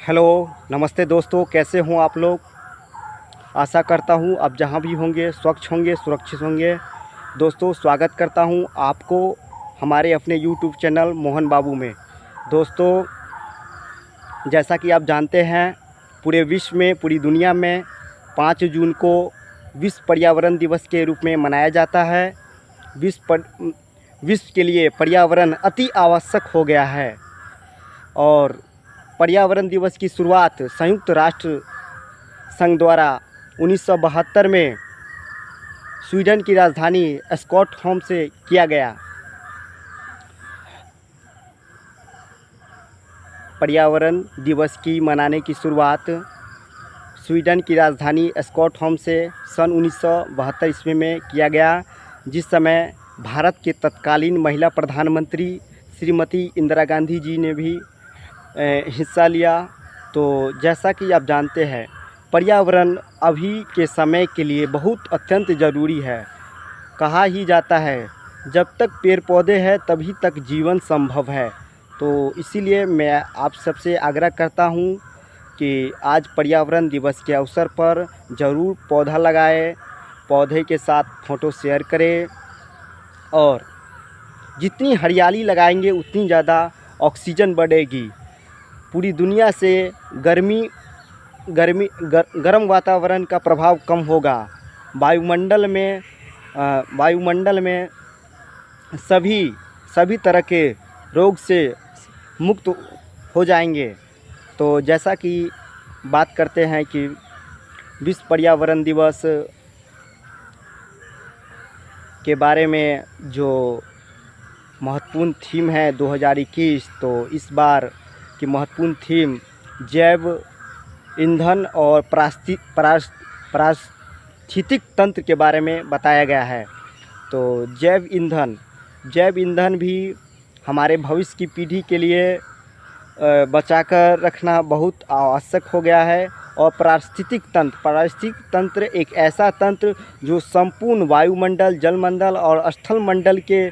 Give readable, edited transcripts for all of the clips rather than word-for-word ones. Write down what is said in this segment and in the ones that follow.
Hello, नमस्ते दोस्तों, कैसे हों आप लोग। आशा करता हूँ आप जहाँ भी होंगे स्वच्छ होंगे, सुरक्षित होंगे। दोस्तों, स्वागत करता हूँ आपको हमारे अपने यूट्यूब चैनल मोहन बाबू में। दोस्तों, जैसा कि आप जानते हैं, पूरे विश्व में, पूरी दुनिया में 5 जून को विश्व पर्यावरण दिवस के रूप में मनाया जाता है। विश्व के लिए पर्यावरण अति आवश्यक हो गया है और पर्यावरण दिवस की शुरुआत संयुक्त राष्ट्र संघ द्वारा 1972 में स्वीडन की राजधानी स्टॉकहोम से किया गया। पर्यावरण दिवस की मनाने की शुरुआत स्वीडन की राजधानी स्टॉकहोम से सन 1972 ईस्वी में किया गया, जिस समय भारत के तत्कालीन महिला प्रधानमंत्री श्रीमती इंदिरा गांधी जी ने भी हिस्सा लिया। तो जैसा कि आप जानते हैं, पर्यावरण अभी के समय के लिए बहुत अत्यंत ज़रूरी है। कहा ही जाता है, जब तक पेड़ पौधे हैं तभी तक जीवन संभव है। तो इसीलिए मैं आप सबसे आग्रह करता हूँ कि आज पर्यावरण दिवस के अवसर पर ज़रूर पौधा लगाएं, पौधे के साथ फ़ोटो शेयर करें और जितनी हरियाली लगाएंगे उतनी ज़्यादा ऑक्सीजन बढ़ेगी। पूरी दुनिया से गर्म वातावरण का प्रभाव कम होगा। वायुमंडल में सभी तरह के रोग से मुक्त हो जाएंगे। तो जैसा कि बात करते हैं कि विश्व पर्यावरण दिवस के बारे में जो महत्वपूर्ण थीम है 2021, तो इस बार की महत्वपूर्ण थीम जैव ईंधन और पारिस्थितिक तंत्र के बारे में बताया गया है। तो जैव ईंधन भी हमारे भविष्य की पीढ़ी के लिए बचाकर रखना बहुत आवश्यक हो गया है। और पारिस्थितिक तंत्र एक ऐसा तंत्र जो संपूर्ण वायुमंडल, जलमंडल और स्थलमंडल के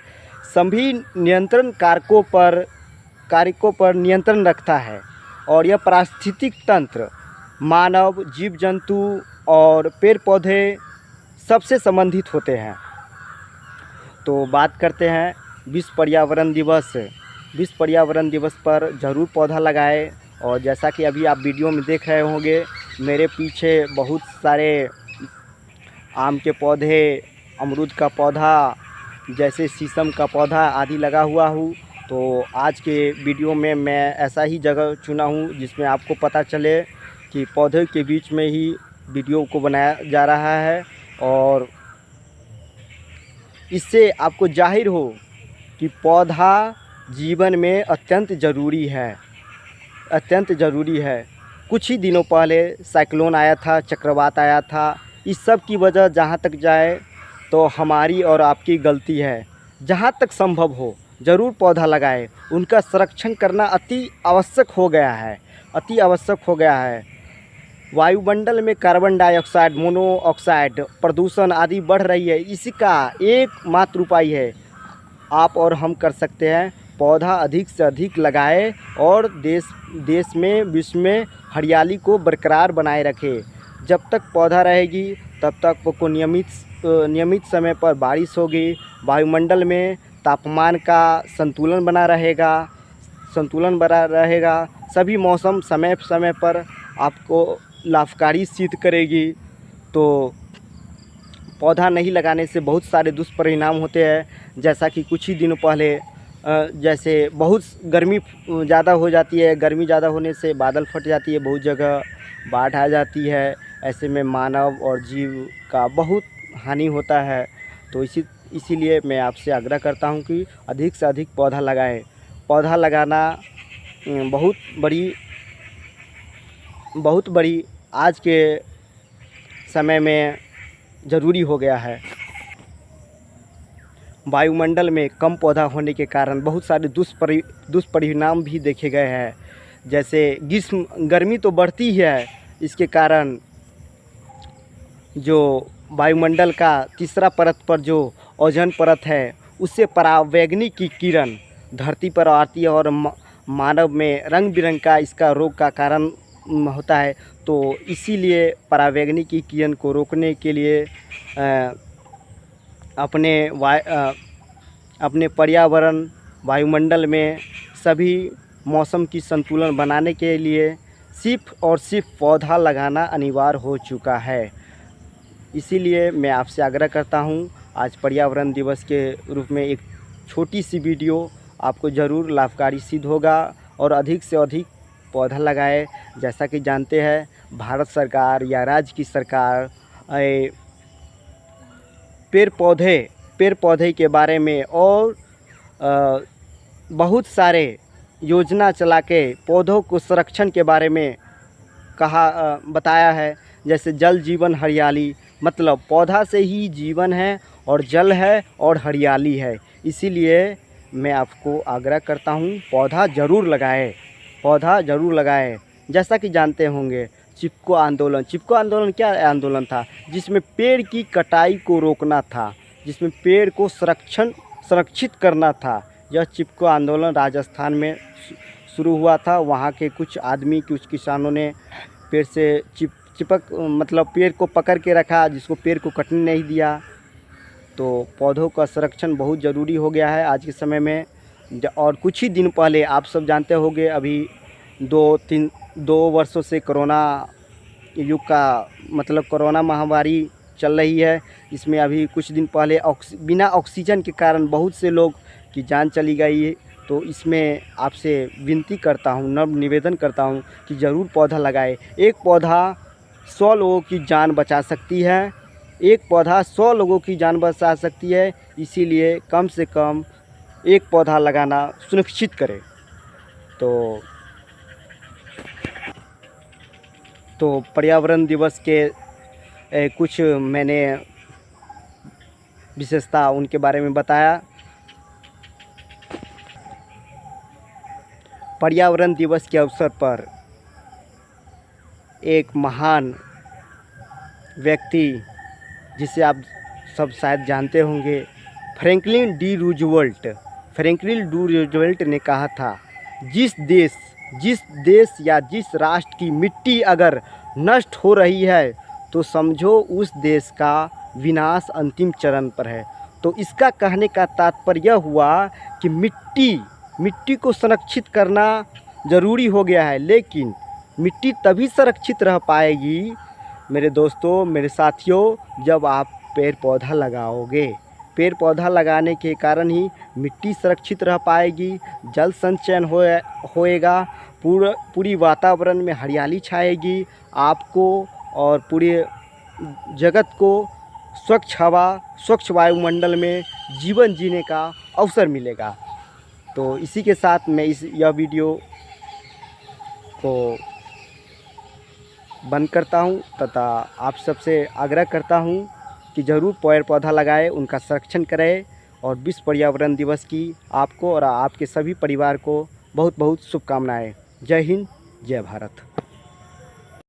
सभी नियंत्रण कारकों पर नियंत्रण रखता है। और यह पारिस्थितिक तंत्र मानव, जीव जंतु और पेड़ पौधे सबसे संबंधित होते हैं। तो बात करते हैं विश्व पर्यावरण दिवस पर ज़रूर पौधा लगाएं। और जैसा कि अभी आप वीडियो में देख रहे होंगे, मेरे पीछे बहुत सारे आम के पौधे, अमरूद का पौधा, जैसे शीशम का पौधा आदि लगा हुआ हूँ। तो आज के वीडियो में मैं ऐसा ही जगह चुना हूँ जिसमें आपको पता चले कि पौधे के बीच में ही वीडियो को बनाया जा रहा है और इससे आपको जाहिर हो कि पौधा जीवन में अत्यंत ज़रूरी है। कुछ ही दिनों पहले साइक्लोन आया था, चक्रवात आया था। इस सब की वजह जहाँ तक जाए तो हमारी और आपकी गलती है। जहाँ तक संभव हो ज़रूर पौधा लगाएं। उनका संरक्षण करना अति आवश्यक हो गया है। वायुमंडल में कार्बन डाइऑक्साइड, मोनोऑक्साइड, प्रदूषण आदि बढ़ रही है। इसका एकमात्र उपाय है, आप और हम कर सकते हैं। पौधा अधिक से अधिक लगाएं और देश में, विश्व में हरियाली को बरकरार बनाए रखें। जब तक पौधा रहेगी तब तक आपको नियमित समय पर बारिश होगी। वायुमंडल में तापमान का संतुलन बना रहेगा। सभी मौसम समय समय पर आपको लाभकारी सिद्ध करेगी। तो पौधा नहीं लगाने से बहुत सारे दुष्परिणाम होते हैं। जैसा कि कुछ ही दिनों पहले जैसे बहुत गर्मी ज़्यादा हो जाती है। गर्मी ज़्यादा होने से बादल फट जाती है, बहुत जगह बाढ़ आ जाती है। ऐसे में मानव और जीव का बहुत हानि होता है। तो इसीलिए मैं आपसे आग्रह करता हूं कि अधिक से अधिक पौधा लगाएं। पौधा लगाना बहुत बड़ी आज के समय में ज़रूरी हो गया है। वायुमंडल में कम पौधा होने के कारण बहुत सारे दुष्परिणाम भी देखे गए हैं। जैसे गर्मी तो बढ़ती है, इसके कारण जो वायुमंडल का तीसरा परत पर जो ओजोन परत है, उससे परावैंगनी की किरण धरती पर आती है और मानव में रंग बिरंग का इसका रोग का कारण होता है। तो इसीलिए परावैंगनिक किरण को रोकने के लिए अपने पर्यावरण वायुमंडल में सभी मौसम की संतुलन बनाने के लिए सिर्फ और सिर्फ पौधा लगाना अनिवार्य हो चुका है। इसीलिए मैं आपसे आग्रह करता हूं, आज पर्यावरण दिवस के रूप में एक छोटी सी वीडियो आपको ज़रूर लाभकारी सिद्ध होगा और अधिक से अधिक पौधा लगाएं। जैसा कि जानते हैं, भारत सरकार या राज्य की सरकार पेड़ पौधे के बारे में और बहुत सारे योजना चला के पौधों को संरक्षण के बारे में बताया है। जैसे जल जीवन हरियाली, मतलब पौधा से ही जीवन है और जल है और हरियाली है। इसीलिए मैं आपको आग्रह करता हूँ, पौधा ज़रूर लगाएं। जैसा कि जानते होंगे, चिपको आंदोलन क्या आंदोलन था? जिसमें पेड़ की कटाई को रोकना था, जिसमें पेड़ को संरक्षित करना था। यह चिपको आंदोलन राजस्थान में शुरू हुआ था। वहाँ के कुछ किसानों ने पेड़ से मतलब पेड़ को पकड़ के रखा, जिसको पेड़ को कटने नहीं दिया। तो पौधों का संरक्षण बहुत ज़रूरी हो गया है आज के समय में। और कुछ ही दिन पहले आप सब जानते होंगे, अभी 2 वर्षों से कोरोना युग का मतलब कोरोना महामारी चल रही है। इसमें अभी कुछ दिन पहले बिना ऑक्सीजन के कारण बहुत से लोग की जान चली गई है। तो इसमें आपसे विनती करता हूँ, नम्र निवेदन करता हूँ कि ज़रूर पौधा लगाएं। एक पौधा 100 लोगों की जान बचा सकती है। एक पौधा 100 लोगों की जान बचा सकती है। इसीलिए कम से कम एक पौधा लगाना सुनिश्चित करें। तो पर्यावरण दिवस के कुछ मैंने विशेषता उनके बारे में बताया। पर्यावरण दिवस के अवसर पर एक महान व्यक्ति, जिसे आप सब शायद जानते होंगे, फ्रैंकलिन डी रूजवेल्ट ने कहा था, जिस देश या जिस राष्ट्र की मिट्टी अगर नष्ट हो रही है तो समझो उस देश का विनाश अंतिम चरण पर है। तो इसका कहने का तात्पर्य यह हुआ कि मिट्टी को संरक्षित करना ज़रूरी हो गया है। लेकिन मिट्टी तभी संरक्षित रह पाएगी मेरे दोस्तों, मेरे साथियों, जब आप पेड़ पौधा लगाओगे। पेड़ पौधा लगाने के कारण ही मिट्टी सुरक्षित रह पाएगी, जल संचयन होएगा, पूरी वातावरण में हरियाली छाएगी, आपको और पूरे जगत को स्वच्छ हवा, स्वच्छ वायुमंडल में जीवन जीने का अवसर मिलेगा। तो इसी के साथ मैं यह वीडियो को बंद करता हूँ तथा आप सबसे आग्रह करता हूँ कि ज़रूर पेड़ पौधा लगाएं, उनका संरक्षण करें। और विश्व पर्यावरण दिवस की आपको और आपके सभी परिवार को बहुत बहुत शुभकामनाएं। जय हिंद, जय भारत।